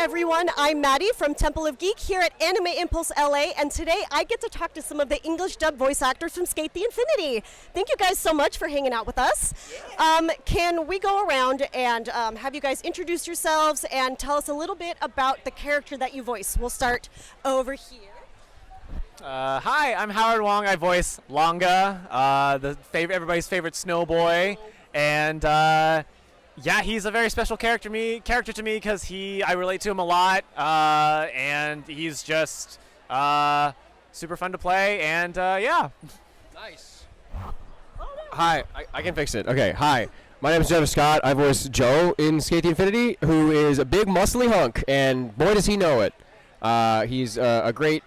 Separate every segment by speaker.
Speaker 1: everyone. I'm Maddie from Temple of Geek here at Anime Impulse LA, and today I get to talk to some of the English dub voice actors from Sk8 the Infinity. Thank you guys so much for hanging out with us. Yeah. Can we go around and have you guys introduce yourselves and tell us a little bit about the character that you voice? We'll start over here.
Speaker 2: Hi, I'm Howard Wang. I voice Longa, everybody's favorite snow boy, and yeah, he's a very special character to me because I relate to him a lot, and he's just super fun to play, and yeah.
Speaker 3: Nice. Hi, I can fix it. Okay, hi. My name is Jonah Scott. I voice Joe in Sk8 the Infinity, who is a big muscly hunk, and boy does he know it. He's a great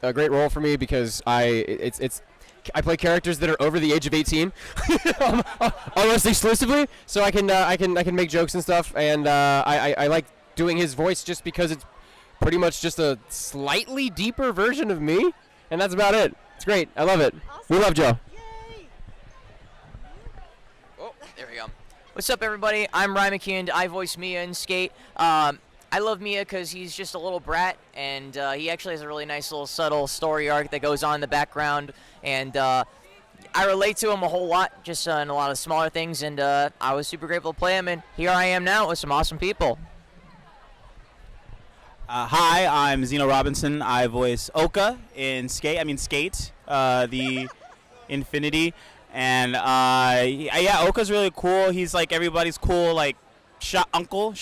Speaker 3: role for me because I play characters that are over the age of 18, almost exclusively. So I can make jokes and stuff, and I like doing his voice just because it's pretty much just a slightly deeper version of me, and that's about it. It's great. I love it. Awesome. We love Joe.
Speaker 1: Yay.
Speaker 4: Oh, there we go. What's up, everybody? I'm Ryan McKeand. I voice Mia in Skate. I love Mia because he's just a little brat, and he actually has a really nice little subtle story arc that goes on in the background, and I relate to him a whole lot, just in a lot of smaller things, and I was super grateful to play him, and here I am now with some awesome people.
Speaker 5: Hi, I'm Zeno Robinson. I voice Oka in Sk8 the Infinity, and yeah, Oka's really cool. He's like everybody's cool, like, shop uncle.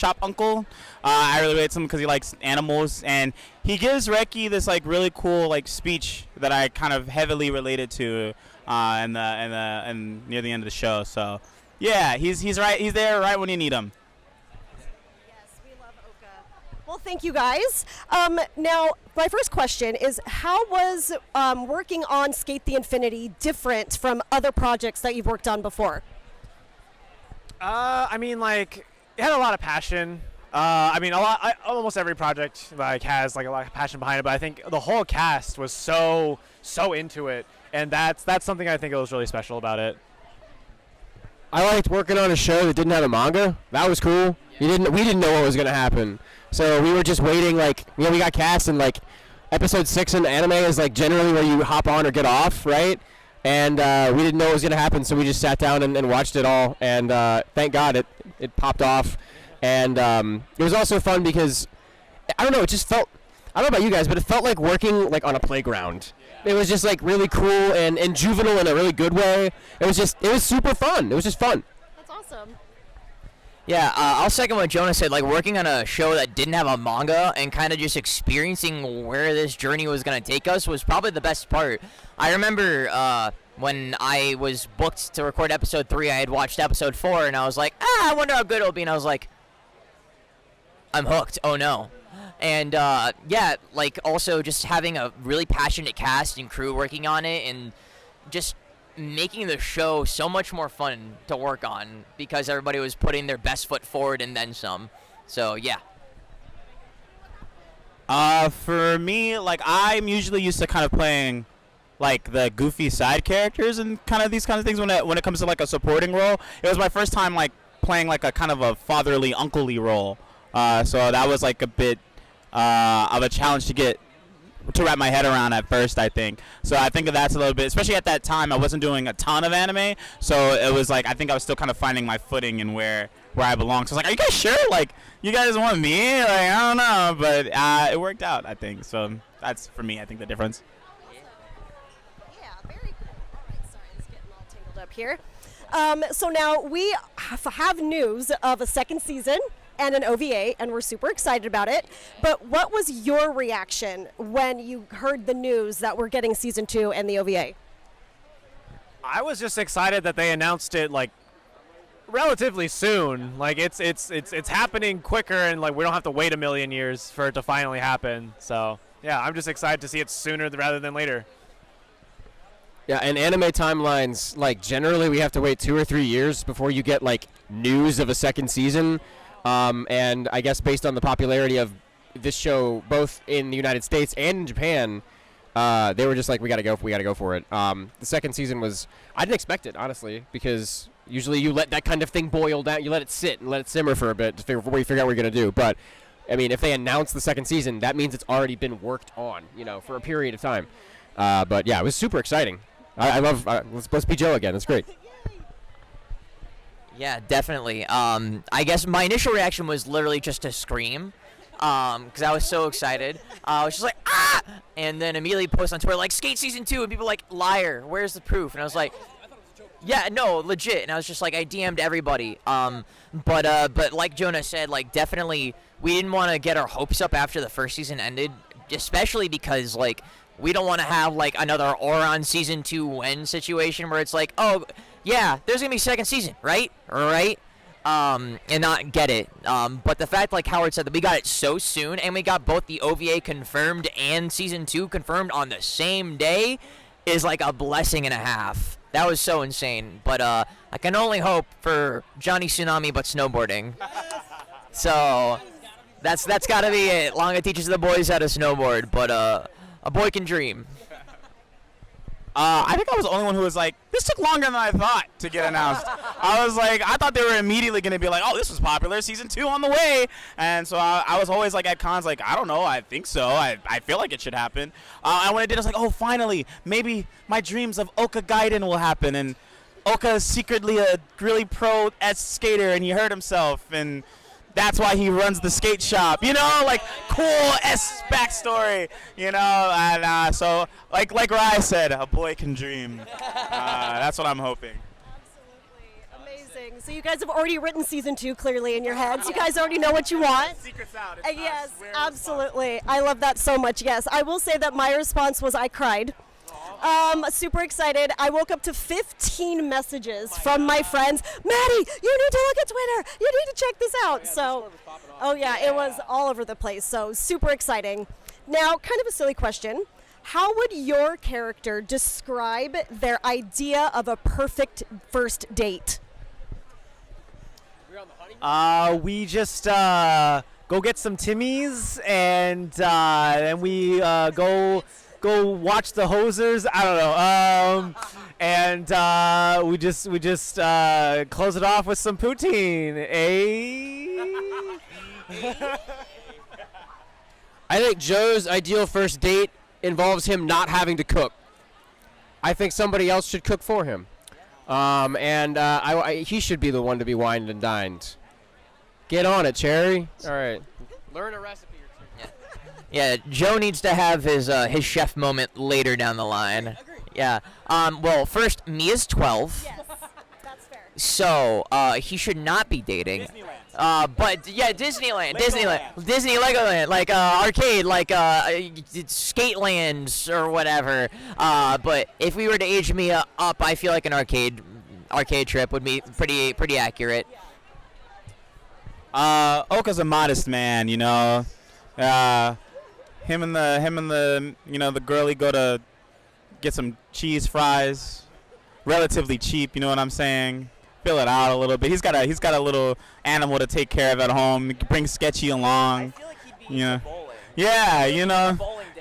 Speaker 5: I really relate to him because he likes animals, and he gives Reki this like really cool like speech that I kind of heavily related to, and near the end of the show. So, yeah, he's right. He's there right when you need him.
Speaker 1: Yes, we love Oka. Well, thank you guys. Now, my first question is, how was working on Sk8 the Infinity different from other projects that you've worked on before?
Speaker 2: I mean, like, it had a lot of passion. Almost every project like has like a lot of passion behind it, but I think the whole cast was so into it, and that's something I think was really special about it.
Speaker 3: I liked working on a show that didn't have a manga. That was cool. We didn't know what was gonna happen, so we were just waiting. Like, we got cast, and like episode 6 in anime is like generally where you hop on or get off, right? And we didn't know what was gonna happen, so we just sat down and watched it all, and thank God it popped off. And it was also fun because, I don't know, it just felt, I don't know about you guys, but it felt like working like on a playground. It was just like really cool and juvenile in a really good way. It was super fun. It was just fun.
Speaker 1: That's awesome.
Speaker 4: Yeah, I'll second what Jonah said. Like, working on a show that didn't have a manga and kind of just experiencing where this journey was going to take us was probably the best part. I remember when I was booked to record episode 3, I had watched episode 4, and I was like, I wonder how good it'll be. And I was like, I'm hooked. Oh, no. And, yeah, like, also just having a really passionate cast and crew working on it, and just making the show so much more fun to work on because everybody was putting their best foot forward and then some. So, yeah.
Speaker 5: For me, like, I'm usually used to kind of playing like the goofy side characters and kind of these kinds of things when it comes to like a supporting role. It was my first time like playing like a kind of a fatherly, unclely role. So that was like a bit of a challenge to wrap my head around at first, I think. So I think that's a little bit, especially at that time, I wasn't doing a ton of anime, so it was like I think I was still kind of finding my footing and where I belong. So I was like, are you guys sure? Like, you guys want me? Like, I don't know, but it worked out, I think. So that's for me, I think, the difference.
Speaker 1: Yeah, very cool. All right, sorry, it's getting all tangled up here. So now we have news of a second season and an OVA, and we're super excited about it. But what was your reaction when you heard the news that we're getting season 2 and the OVA?
Speaker 2: I was just excited that they announced it like relatively soon. Like, it's happening quicker, and like we don't have to wait a million years for it to finally happen. So yeah, I'm just excited to see it sooner rather than later.
Speaker 3: Yeah, and anime timelines, like, generally we have to wait 2 or 3 years before you get like news of a second season. And I guess based on the popularity of this show, both in the United States and in Japan, they were just like, we gotta go for it. The second season was, I didn't expect it, honestly, because usually you let that kind of thing boil down, you let it sit and let it simmer for a bit before you figure out what you're gonna do. But I mean, if they announce the second season, that means it's already been worked on, for a period of time. But yeah, it was super exciting. I love. Let's be Joe again. It's great.
Speaker 4: Yeah, definitely. I guess my initial reaction was literally just to scream, because I was so excited. I was just like, ah! And then immediately post on Twitter, like, Sk8 Season 2, and people were like, liar, where's the proof? And I was like, yeah, no, legit. And I was just like, I DM'd everybody. But like Jonah said, like, definitely we didn't want to get our hopes up after the first season ended, especially because, like, we don't want to have, like, another Oron Season 2 when situation where it's like, oh, yeah, there's going to be a second season, right? Right? And not get it. But the fact, like Howard said, that we got it so soon, and we got both the OVA confirmed and Season 2 confirmed on the same day is, like, a blessing and a half. That was so insane. But I can only hope for Johnny Tsunami but snowboarding. So that's got to be it. Longa teaches the boys how to snowboard, but a boy can dream.
Speaker 5: I think I was the only one who was like, this took longer than I thought to get announced. I was like, I thought they were immediately going to be like, oh, this was popular, Season 2 on the way. And so I was always like at cons like, I don't know, I think so. I feel like it should happen. And when it did, I was like, oh, finally, maybe my dreams of Oka Gaiden will happen. And Oka is secretly a really pro skater, and he hurt himself. And that's why he runs the skate shop, like cool backstory, and so like Rai said, a boy can dream. That's what I'm hoping.
Speaker 1: Absolutely amazing. So you guys have already written Season 2 clearly in your heads. You guys already know what you want.
Speaker 5: Secret's out.
Speaker 1: Yes, absolutely. I love that so much. Yes, I will say that my response was I cried. Super excited. I woke up to 15 messages from my friends. Maddie, you need to look at Twitter. You need to check this out. So, oh yeah, it was all over the place. So super exciting. Now, kind of a silly question. How would your character describe their idea of a perfect first date?
Speaker 2: We just go get some Timmies, and then we go watch the Hosers. I don't know. And we just close it off with some poutine.
Speaker 3: I think Joe's ideal first date involves him not having to cook. I think somebody else should cook for him. He should be the one to be wined and dined. Get on it, Cherry. All right. Learn a recipe or two.
Speaker 4: Yeah, Joe needs to have his chef moment later down the line. Yeah. Well, first, Mia's 12.
Speaker 1: Yes, that's fair.
Speaker 4: So, he should not be dating. But yeah, Disneyland, Disney Legoland, like arcade, like Skatelands or whatever. But if we were to age Mia up, I feel like an arcade trip would be pretty accurate.
Speaker 5: Oka's a modest man, Him and the the girlie go to get some cheese fries, relatively cheap. You know what I'm saying? Fill it out a little bit. He's got a little animal to take care of at home. He can bring Sketchy along.
Speaker 2: I feel like he'd be bowling.
Speaker 5: Yeah,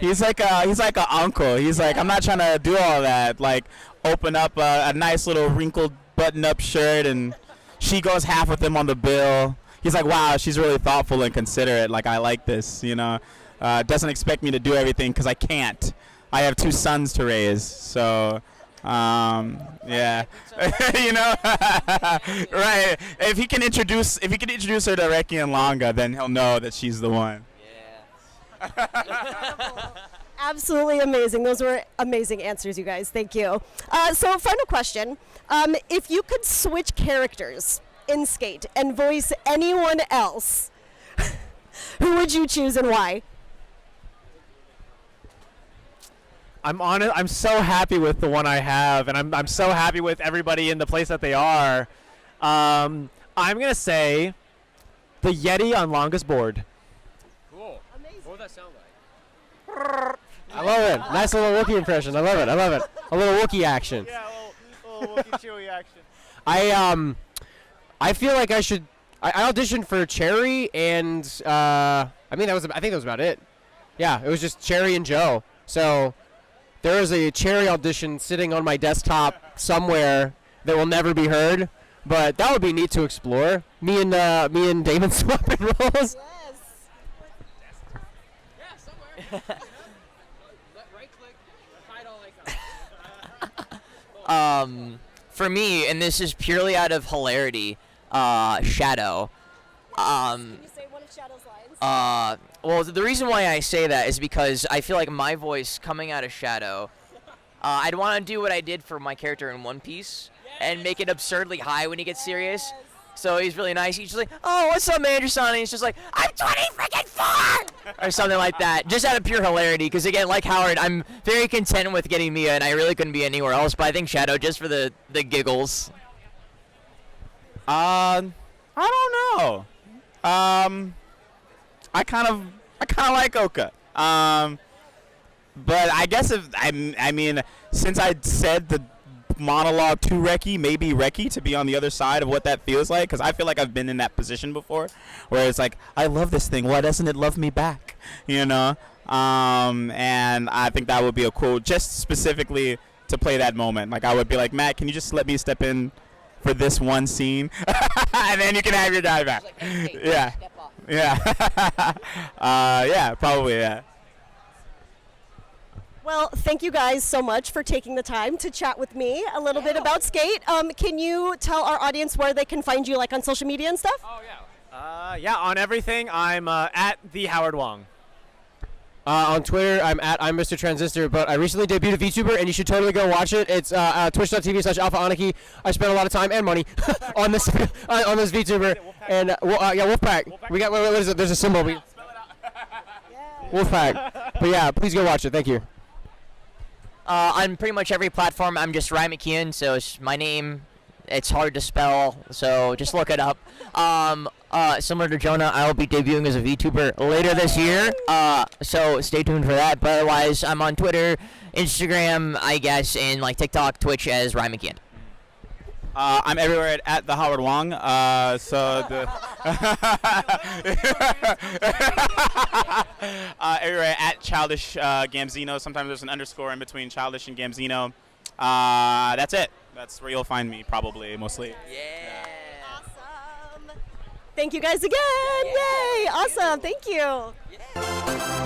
Speaker 5: he's like a uncle. He's like, I'm not trying to do all that. Like, open up a nice little wrinkled button-up shirt, and she goes half with him on the bill. He's like, wow, she's really thoughtful and considerate. Like, I like this. Doesn't expect me to do everything because I can't. I have 2 sons to raise, so. Yeah, right. If he can introduce her to Reki and Longa, then he'll know that she's the one.
Speaker 4: Yeah.
Speaker 1: Absolutely amazing. Those were amazing answers, you guys. Thank you. So, final question: if you could switch characters in Sk8 and voice anyone else, who would you choose and why?
Speaker 2: I'm so happy with the one I have, and I'm so happy with everybody in the place that they are. I'm gonna say the Yeti on Longa's board.
Speaker 3: Cool. Amazing. What would that sound like? I love it. Nice little Wookiee impression. I love it. A little Wookiee action.
Speaker 2: Yeah, a little Wookiee Chewie action.
Speaker 3: I feel like I should. I auditioned for Cherry, and I think that was about it. Yeah, it was just Cherry and Joe. So. There is a Cherry audition sitting on my desktop somewhere that will never be heard, but that would be neat to explore. Me and Damon swapping roles.
Speaker 1: Yes.
Speaker 4: For me, and this is purely out of hilarity, Shadow.
Speaker 1: Can you say one of Shadow's lines?
Speaker 4: Well, the reason why I say that is because I feel like my voice coming out of Shadow, I'd want to do what I did for my character in One Piece and make it absurdly high when he gets serious. So he's really nice. He's just like, oh, what's up, Manager-san? And he's just like, I'm 20 or something like that, just out of pure hilarity. Because again, like Howard, I'm very content with getting Mia, and I really couldn't be anywhere else. But I think Shadow, just for the giggles.
Speaker 5: I don't know. I kind of like Oka. But I guess I mean, since I said the monologue to Reki, maybe Reki to be on the other side of what that feels like, because I feel like I've been in that position before, where it's like, I love this thing, why doesn't it love me back? You know? And I think that would be a cool, just specifically to play that moment. Like, I would be like, Matt, can you just let me step in for this one scene? And then you can have your die back.
Speaker 4: Like, hey,
Speaker 5: Yeah.
Speaker 4: Step off.
Speaker 5: Yeah. Yeah, probably, yeah.
Speaker 1: Well, thank you guys so much for taking the time to chat with me a little bit about Sk8. Can you tell our audience where they can find you, like on social media and stuff?
Speaker 2: Oh yeah. Yeah, on everything, I'm at the Howard Wang.
Speaker 3: On Twitter, I'm Mr. Transistor, but I recently debuted a VTuber, and you should totally go watch it. It's twitch.tv/AlphaAniki. I spent a lot of time and money on this VTuber, and yeah, Wolfpack. We got what is it? There's a symbol. Wolfpack. But yeah, please go watch it. Thank you.
Speaker 4: On pretty much every platform, I'm just McKeand, so it's my name. It's hard to spell, so just look it up. Similar to Jonah, I'll be debuting as a VTuber later this year, so stay tuned for that. But otherwise, I'm on Twitter, Instagram, I guess, and like TikTok, Twitch as McKeand.
Speaker 5: I'm everywhere at the Howard Wang. Everywhere at Childish Gamzino. Sometimes there's an underscore in between Childish and Gamzino. That's it. That's where you'll find me, probably, mostly.
Speaker 4: Yeah.
Speaker 1: Awesome. Thank you guys again. Yay. Awesome. Thank you.
Speaker 4: Yeah.